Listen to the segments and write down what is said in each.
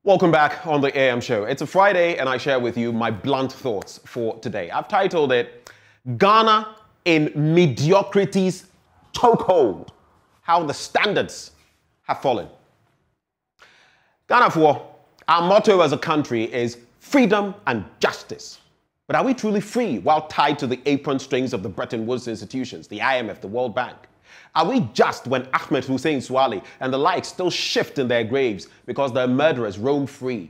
Welcome back on the AM show. It's a Friday and I share with you my blunt thoughts for today. I've titled it, Ghana in Mediocrity's Chokehold, How the Standards Have Fallen. Ghana, for our motto as a country is freedom and justice. But are we truly free while tied to the apron strings of the Bretton Woods institutions, the IMF, the World Bank? Are we just when Ahmed Hussein Swale and the like still shift in their graves because their murderers roam free?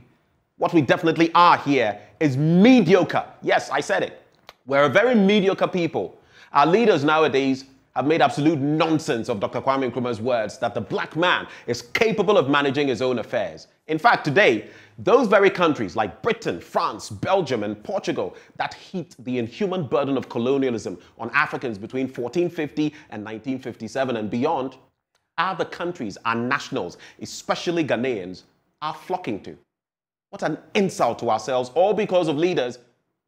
What we definitely are here is mediocre. Yes, I said it. We're a very mediocre people. Our leaders nowadays have made absolute nonsense of Dr. Kwame Nkrumah's words that the black man is capable of managing his own affairs. In fact, today, those very countries like Britain, France, Belgium, and Portugal that heaped the inhuman burden of colonialism on Africans between 1450 and 1957 and beyond are the countries our nationals, especially Ghanaians, are flocking to. What an insult to ourselves, all because of leaders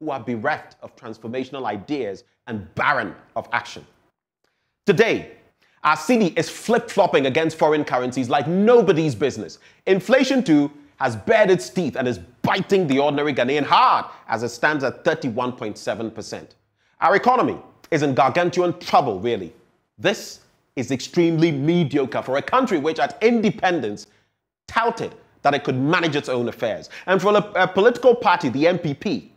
who are bereft of transformational ideas and barren of action. Today, our cedi is flip-flopping against foreign currencies like nobody's business. Inflation, too, has bared its teeth and is biting the ordinary Ghanaian hard as it stands at 31.7%. Our economy is in gargantuan trouble, really. This is extremely mediocre for a country which, at independence, touted that it could manage its own affairs. And for a political party, the MPP,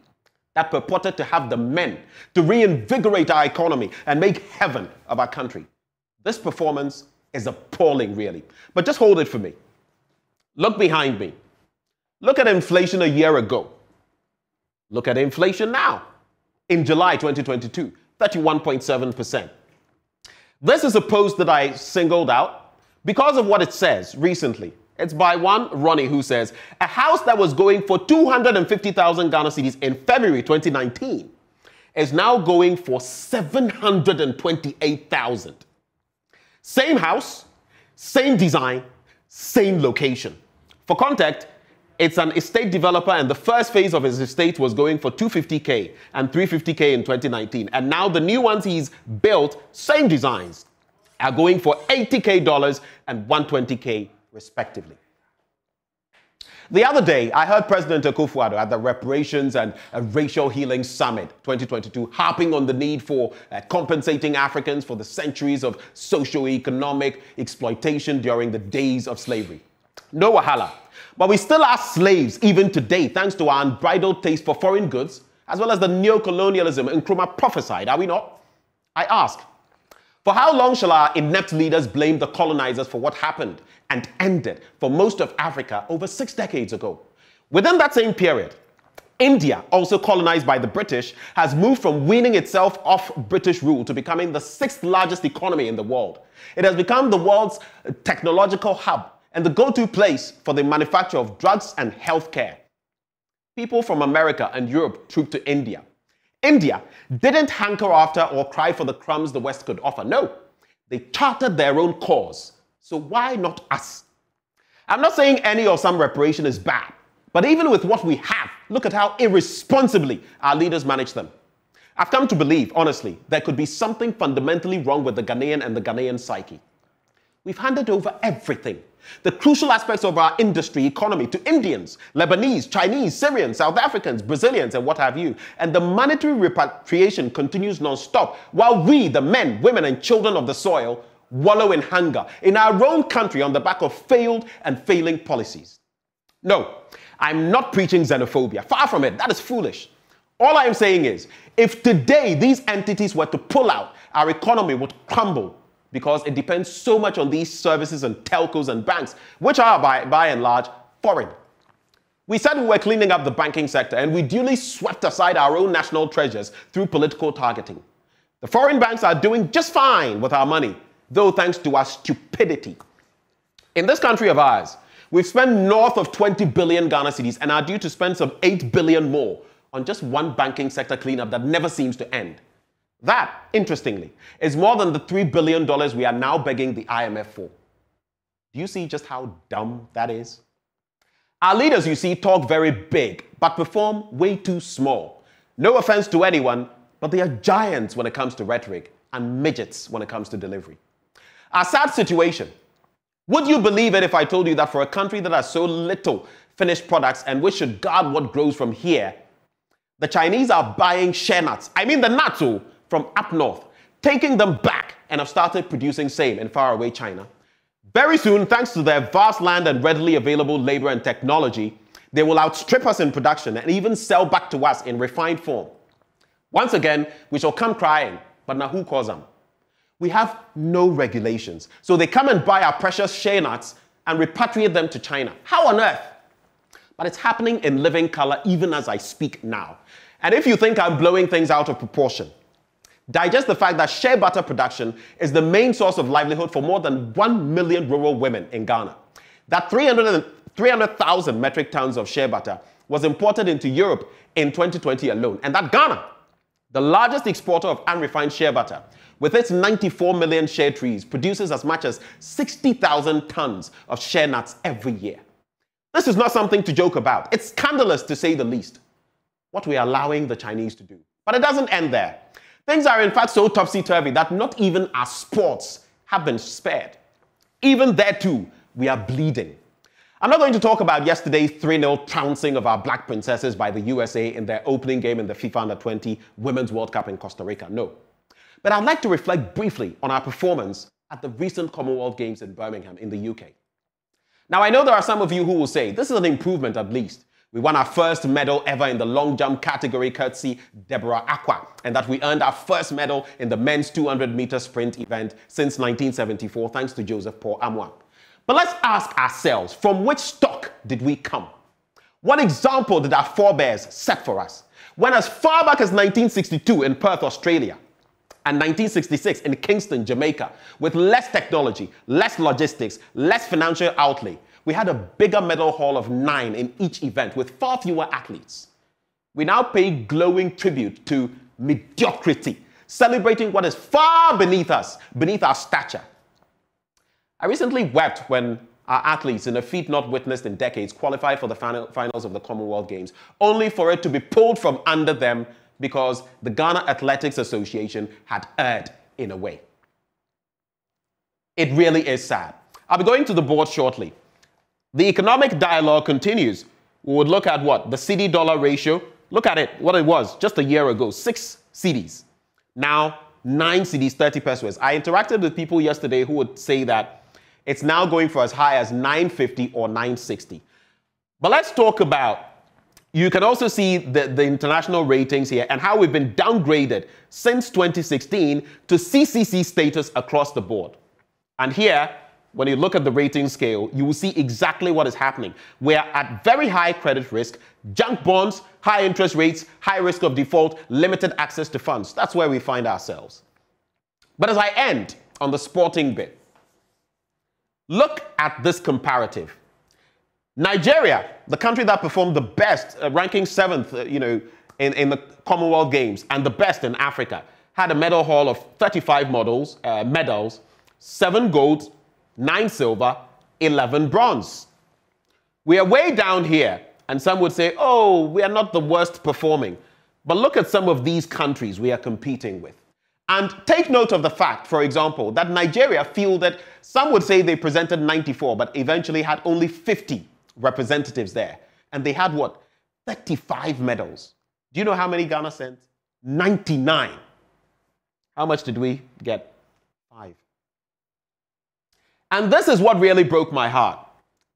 that purported to have the men to reinvigorate our economy and make heaven of our country. This performance is appalling, really. But just hold it for me. Look behind me. Look at inflation a year ago. Look at inflation now. In July 2022, 31.7%. This is a post that I singled out because of what it says recently. It's by one Ronnie who says, a house that was going for 250,000 Ghana cedis in February 2019 is now going for 728,000. Same house, same design, same location. For context, it's an estate developer and the first phase of his estate was going for 250K and 350K in 2019. And now the new ones he's built, same designs, are going for $80K and 120K respectively. The other day, I heard President Akufo-Addo at the Reparations and Racial Healing Summit 2022 harping on the need for compensating Africans for the centuries of socio-economic exploitation during the days of slavery. No wahala. But we still are slaves even today thanks to our unbridled taste for foreign goods as well as the neo-colonialism Nkrumah prophesied, are we not? I ask, for how long shall our inept leaders blame the colonizers for what happened and ended for most of Africa over 6 decades ago? Within that same period, India, also colonized by the British, has moved from weaning itself off British rule to becoming the 6th largest economy in the world. It has become the world's technological hub and the go-to place for the manufacture of drugs and healthcare. People from America and Europe trooped to India. India didn't hanker after or cry for the crumbs the West could offer. No, they charted their own cause. So why not us? I'm not saying any or some reparation is bad, but even with what we have, look at how irresponsibly our leaders manage them. I've come to believe, honestly, there could be something fundamentally wrong with the Ghanaian and the Ghanaian psyche. We've handed over everything, the crucial aspects of our industry, economy, to Indians, Lebanese, Chinese, Syrians, South Africans, Brazilians, and what have you. And the monetary repatriation continues non-stop, while we, the men, women, and children of the soil, wallow in hunger in our own country on the back of failed and failing policies. No, I'm not preaching xenophobia. Far from it. That is foolish. All I am saying is, if today these entities were to pull out, our economy would crumble because it depends so much on these services and telcos and banks, which are by and large foreign. We said we were cleaning up the banking sector and we duly swept aside our own national treasures through political targeting. The foreign banks are doing just fine with our money, though thanks to our stupidity. In this country of ours, we've spent north of 20 billion Ghana cedis and are due to spend some 8 billion more on just one banking sector cleanup that never seems to end. That, interestingly, is more than the $3 billion we are now begging the IMF for. Do you see just how dumb that is? Our leaders, you see, talk very big, but perform way too small. No offense to anyone, but they are giants when it comes to rhetoric and midgets when it comes to delivery. Our sad situation. Would you believe it if I told you that for a country that has so little finished products and we should guard what grows from here, the Chinese are buying shea nuts, I mean the nuts, from up north, taking them back and have started producing same in faraway China. Very soon, thanks to their vast land and readily available labor and technology, they will outstrip us in production and even sell back to us in refined form. Once again, we shall come crying, but now who calls them? We have no regulations, so they come and buy our precious shea nuts and repatriate them to China. How on earth? But it's happening in living color even as I speak now. And if you think I'm blowing things out of proportion, digest the fact that shea butter production is the main source of livelihood for more than 1 million rural women in Ghana. That 300,000 metric tons of shea butter was imported into Europe in 2020 alone. And that Ghana, the largest exporter of unrefined shea butter, with its 94 million shea trees, produces as much as 60,000 tons of shea nuts every year. This is not something to joke about. It's scandalous to say the least, what we are allowing the Chinese to do. But it doesn't end there. Things are in fact so topsy-turvy that not even our sports have been spared. Even there too, we are bleeding. I'm not going to talk about yesterday's 3-0 trouncing of our black princesses by the USA in their opening game in the FIFA Under-20 Women's World Cup in Costa Rica, no. But I'd like to reflect briefly on our performance at the recent Commonwealth Games in Birmingham in the UK. Now, I know there are some of you who will say, this is an improvement at least. We won our first medal ever in the long jump category courtesy Deborah Aqua, and that we earned our first medal in the men's 200-meter sprint event since 1974, thanks to Joseph Paul Amwa. But let's ask ourselves, from which stock did we come? What example did our forebears set for us? When as far back as 1962 in Perth, Australia, and 1966 in Kingston, Jamaica, with less technology, less logistics, less financial outlay, we had a bigger medal haul of 9 in each event with far fewer athletes. We now pay glowing tribute to mediocrity, celebrating what is far beneath us, beneath our stature. I recently wept when our athletes, in a feat not witnessed in decades, qualified for the finals of the Commonwealth Games, only for it to be pulled from under them because the Ghana Athletics Association had erred in a way. It really is sad. I'll be going to the board shortly. The economic dialogue continues. We would look at what? The cedi-dollar ratio. Look at it, what it was just a year ago, 6 cedis. Now, 9 cedis, 30 pesos. I interacted with people yesterday who would say that it's now going for as high as 950 or 960. But let's talk about, you can also see the international ratings here and how we've been downgraded since 2016 to CCC status across the board. And here, when you look at the rating scale, you will see exactly what is happening. We are at very high credit risk, junk bonds, high interest rates, high risk of default, limited access to funds. That's where we find ourselves. But as I end on the sporting bit, look at this comparative. Nigeria, the country that performed the best, ranking 7th, in the Commonwealth Games and the best in Africa, had a medal haul of 35 medals, 7 gold, 9 silver, 11 bronze. We are way down here, and some would say, oh, we are not the worst performing. But look at some of these countries we are competing with. And take note of the fact, for example, that Nigeria fielded, some would say they presented 94, but eventually had only 50 representatives there. And they had what? 35 medals. Do you know how many Ghana sent? 99. How much did we get? 5. And this is what really broke my heart.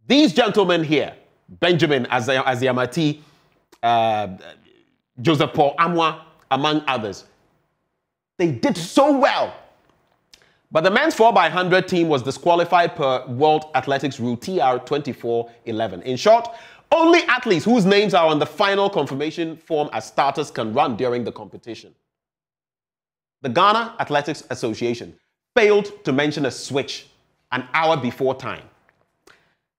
These gentlemen here, Benjamin Akakpo, Joseph Paul Amwa, among others, they did so well. But the men's 4x100 team was disqualified per World Athletics Rule TR 2411. In short, only athletes whose names are on the final confirmation form as starters can run during the competition. The Ghana Athletics Association failed to mention a switch an hour before time.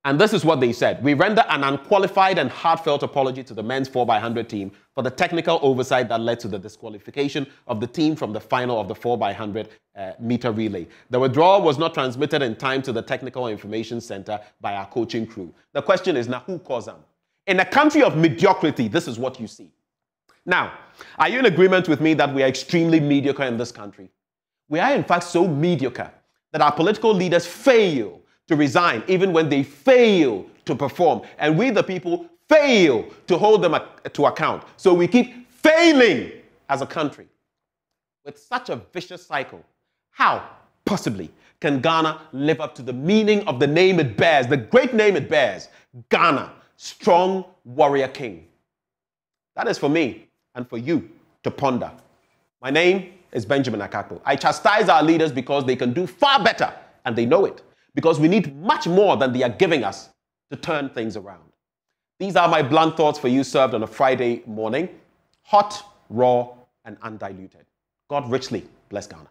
And this is what they said. We render an unqualified and heartfelt apology to the men's 4x100 team for the technical oversight that led to the disqualification of the team from the final of the 4x100 meter relay. The withdrawal was not transmitted in time to the Technical Information Center by our coaching crew. The question is now, who caused them? In a country of mediocrity, this is what you see. Now, are you in agreement with me that we are extremely mediocre in this country? We are in fact so mediocre that our political leaders fail to resign even when they fail to perform, and we the people fail to hold them to account. So we keep failing as a country. With such a vicious cycle, how possibly can Ghana live up to the meaning of the name it bears, the great name it bears, Ghana, strong warrior king? That is for me and for you to ponder. My name is Benjamin Akakpo. I chastise our leaders because they can do far better, and they know it, because we need much more than they are giving us to turn things around. These are my blunt thoughts for you, served on a Friday morning, hot, raw, and undiluted. God richly bless Ghana.